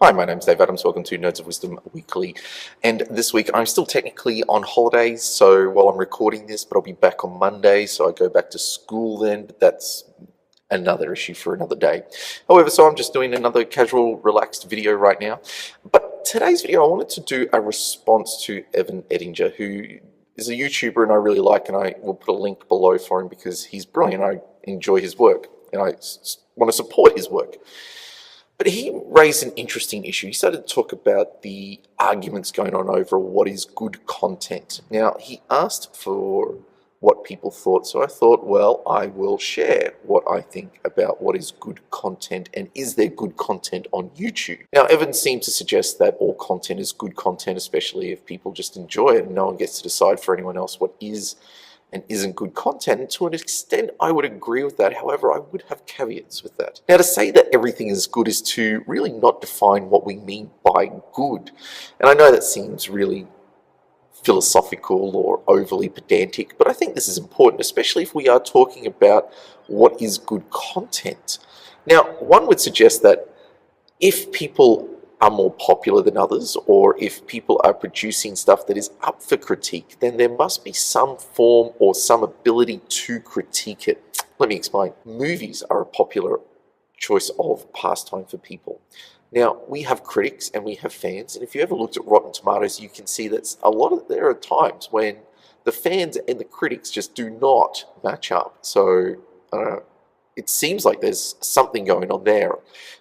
Hi, my name's Dave Adams. Welcome to Nerds of Wisdom Weekly. And this week I'm still technically on holidays, so while I'm recording this, but I'll be back on Monday, so I go back to school then, but that's another issue for another day. However, so I'm just doing another casual, relaxed video right now. But today's video, I wanted to do a response to Evan Edinger, who is a YouTuber and I really like, and I will put a link below for him because he's brilliant. I enjoy his work and I want to support his work. But he raised an interesting issue. He started to talk about the arguments going on over what is good content. Now, he asked for what people thought, so I thought, well, I will share what I think about what is good content and is there good content on YouTube. Now, Evan seemed to suggest that all content is good content, especially if people just enjoy it and no one gets to decide for anyone else what is and isn't good content. And to an extent, I would agree with that. However, I would have caveats with that. Now, to say that everything is good is to really not define what we mean by good. And I know that seems really philosophical or overly pedantic, but I think this is important, especially if we are talking about what is good content. Now, one would suggest that if people are more popular than others, or if people are producing stuff that is up for critique, then there must be some form or some ability to critique it. Let me explain. Movies are a popular choice of pastime for people. Now, we have critics and we have fans, and if you ever looked at Rotten Tomatoes, you can see that there are times when the fans and the critics just do not match up. So, it seems like there's something going on there.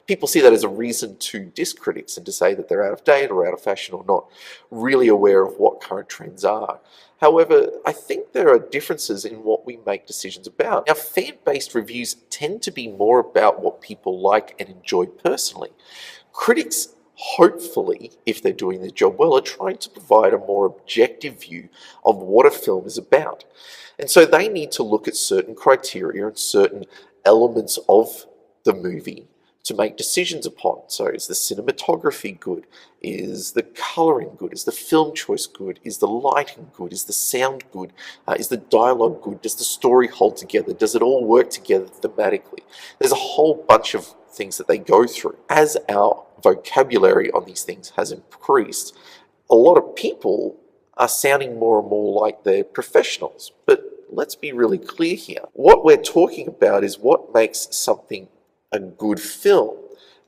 People see that as a reason to diss critics and to say that they're out of date or out of fashion or not really aware of what current trends are. However, I think there are differences in what we make decisions about. Now, fan-based reviews tend to be more about what people like and enjoy personally. Critics, hopefully, if they're doing their job well, are trying to provide a more objective view of what a film is about. And so they need to look at certain criteria and certain elements of the movie to make decisions upon. So is the cinematography good? Is the colouring good? Is the film choice good? Is the lighting good? Is the sound good? Is the dialogue good? Does the story hold together? Does it all work together thematically? There's a whole bunch of things that they go through. As our vocabulary on these things has increased, a lot of people are sounding more and more like they're professionals. But let's be really clear here. What we're talking about is what makes something a good film.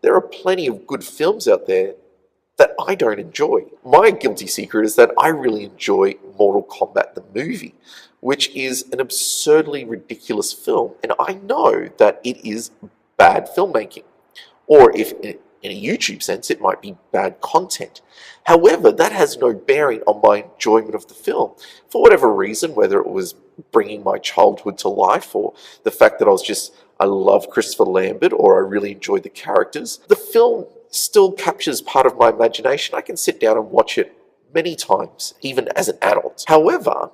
There are plenty of good films out there that I don't enjoy. My guilty secret is that I really enjoy Mortal Kombat the movie, which is an absurdly ridiculous film, and I know that it is bad filmmaking. Or if in a YouTube sense, it might be bad content. However, that has no bearing on my enjoyment of the film. For whatever reason, whether it was bringing my childhood to life or the fact that I love Christopher Lambert or I really enjoyed the characters, the film still captures part of my imagination. I can sit down and watch it many times, even as an adult. However,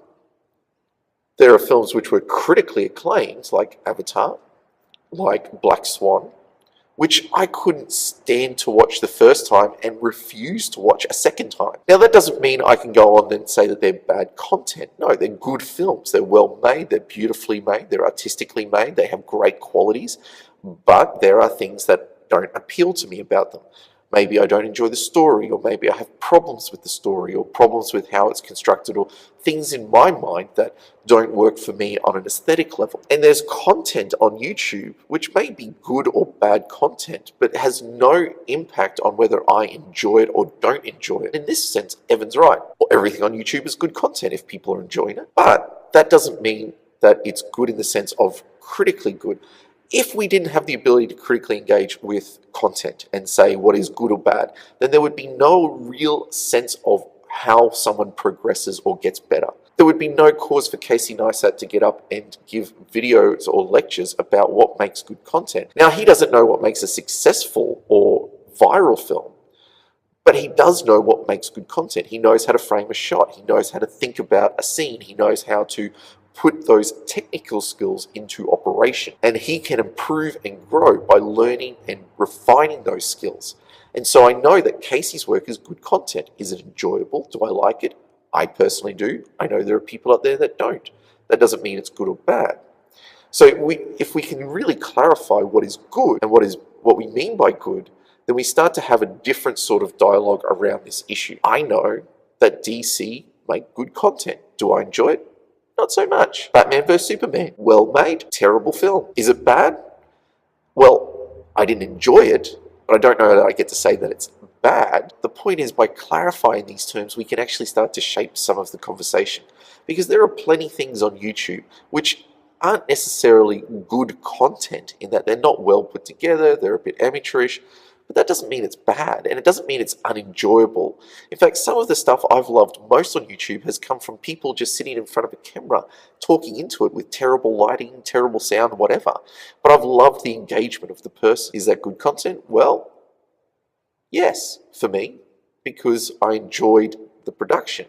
there are films which were critically acclaimed, like Avatar, like Black Swan, which I couldn't stand to watch the first time and refuse to watch a second time. Now, that doesn't mean I can go on and say that they're bad content. No, they're good films. They're well made, they're beautifully made, they're artistically made, they have great qualities, but there are things that don't appeal to me about them. Maybe I don't enjoy the story, or maybe I have problems with the story, or problems with how it's constructed, or things in my mind that don't work for me on an aesthetic level. And there's content on YouTube which may be good or bad content, but has no impact on whether I enjoy it or don't enjoy it. In this sense, Evan's right. Well, everything on YouTube is good content if people are enjoying it, but that doesn't mean that it's good in the sense of critically good. If we didn't have the ability to critically engage with content and say what is good or bad, then there would be no real sense of how someone progresses or gets better. There would be no cause for Casey Neistat to get up and give videos or lectures about what makes good content. Now, he doesn't know what makes a successful or viral film, but he does know what makes good content. He knows how to frame a shot. He knows how to think about a scene. He knows how to put those technical skills into operation, and he can improve and grow by learning and refining those skills. And so I know that Casey's work is good content. Is it enjoyable? Do I like it? I personally do. I know there are people out there that don't. That doesn't mean it's good or bad. So if we can really clarify what is good and what we mean by good, then we start to have a different sort of dialogue around this issue. I know that DC make good content. Do I enjoy it? Not so much. Batman vs Superman, well made, terrible film. Is it bad? Well, I didn't enjoy it, but I don't know that I get to say that it's bad. The point is, by clarifying these terms, we can actually start to shape some of the conversation. Because there are plenty of things on YouTube which aren't necessarily good content in that they're not well put together, they're a bit amateurish, but that doesn't mean it's bad, and it doesn't mean it's unenjoyable. In fact, some of the stuff I've loved most on YouTube has come from people just sitting in front of a camera, talking into it with terrible lighting, terrible sound, whatever. But I've loved the engagement of the person. Is that good content? Well, yes, for me, because I enjoyed the production.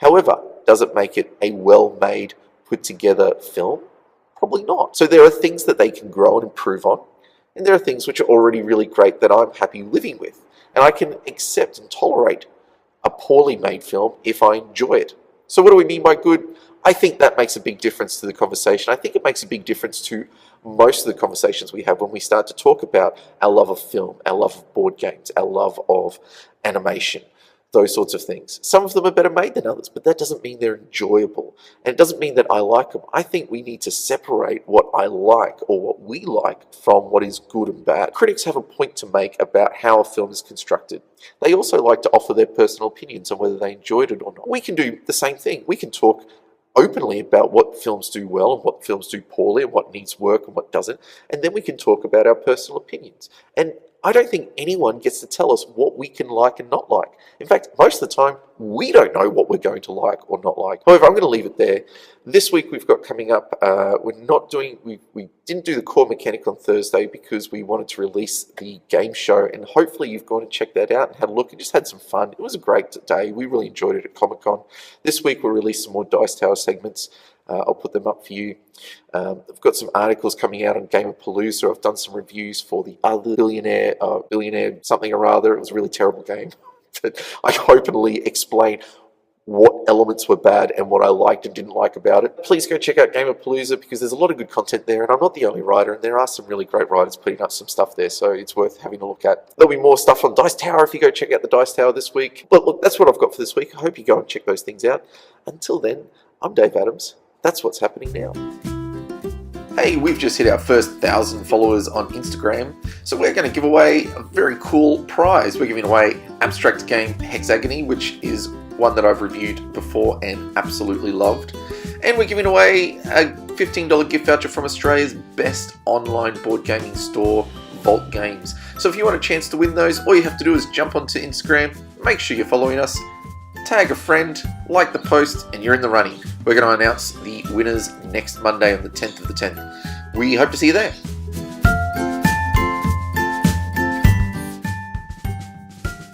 However, does it make it a well-made, put-together film? Probably not. So there are things that they can grow and improve on, and there are things which are already really great that I'm happy living with. And I can accept and tolerate a poorly made film if I enjoy it. So what do we mean by good? I think that makes a big difference to the conversation. I think it makes a big difference to most of the conversations we have when we start to talk about our love of film, our love of board games, our love of animation, those sorts of things. Some of them are better made than others, but that doesn't mean they're enjoyable. And it doesn't mean that I like them. I think we need to separate what I like or what we like from what is good and bad. Critics have a point to make about how a film is constructed. They also like to offer their personal opinions on whether they enjoyed it or not. We can do the same thing. We can talk openly about what films do well and what films do poorly and what needs work and what doesn't, and then we can talk about our personal opinions. And I don't think anyone gets to tell us what we can like and not like. In fact, most of the time, we don't know what we're going to like or not like. However, I'm going to leave it there. This week we've got coming up, we didn't do the core mechanic on Thursday because we wanted to release the game show, and hopefully you've gone and checked that out and had a look and just had some fun. It was a great day. We really enjoyed it at Comic-Con. This week we'll release some more Dice Tower segments. I'll put them up for you. I've got some articles coming out on Gamerpalooza. I've done some reviews for the other billionaire something or other. It was a really terrible game. I openly explain what elements were bad and what I liked and didn't like about it. Please go check out Gamerpalooza because there's a lot of good content there, and I'm not the only writer, and there are some really great writers putting up some stuff there, so it's worth having a look at. There'll be more stuff on Dice Tower if you go check out the Dice Tower this week. But look, that's what I've got for this week. I hope you go and check those things out. Until then, I'm Dave Adams. That's what's happening now. Hey, we've just hit our first 1,000 followers on Instagram, so we're going to give away a very cool prize. We're giving away abstract game Hexagony, which is one that I've reviewed before and absolutely loved. And we're giving away a $15 gift voucher from Australia's best online board gaming store, Vault Games. So if you want a chance to win those, all you have to do is jump onto Instagram, make sure you're following us, tag a friend, like the post, and you're in the running. We're going to announce the winners next Monday on the 10th of the 10th. We hope to see you there.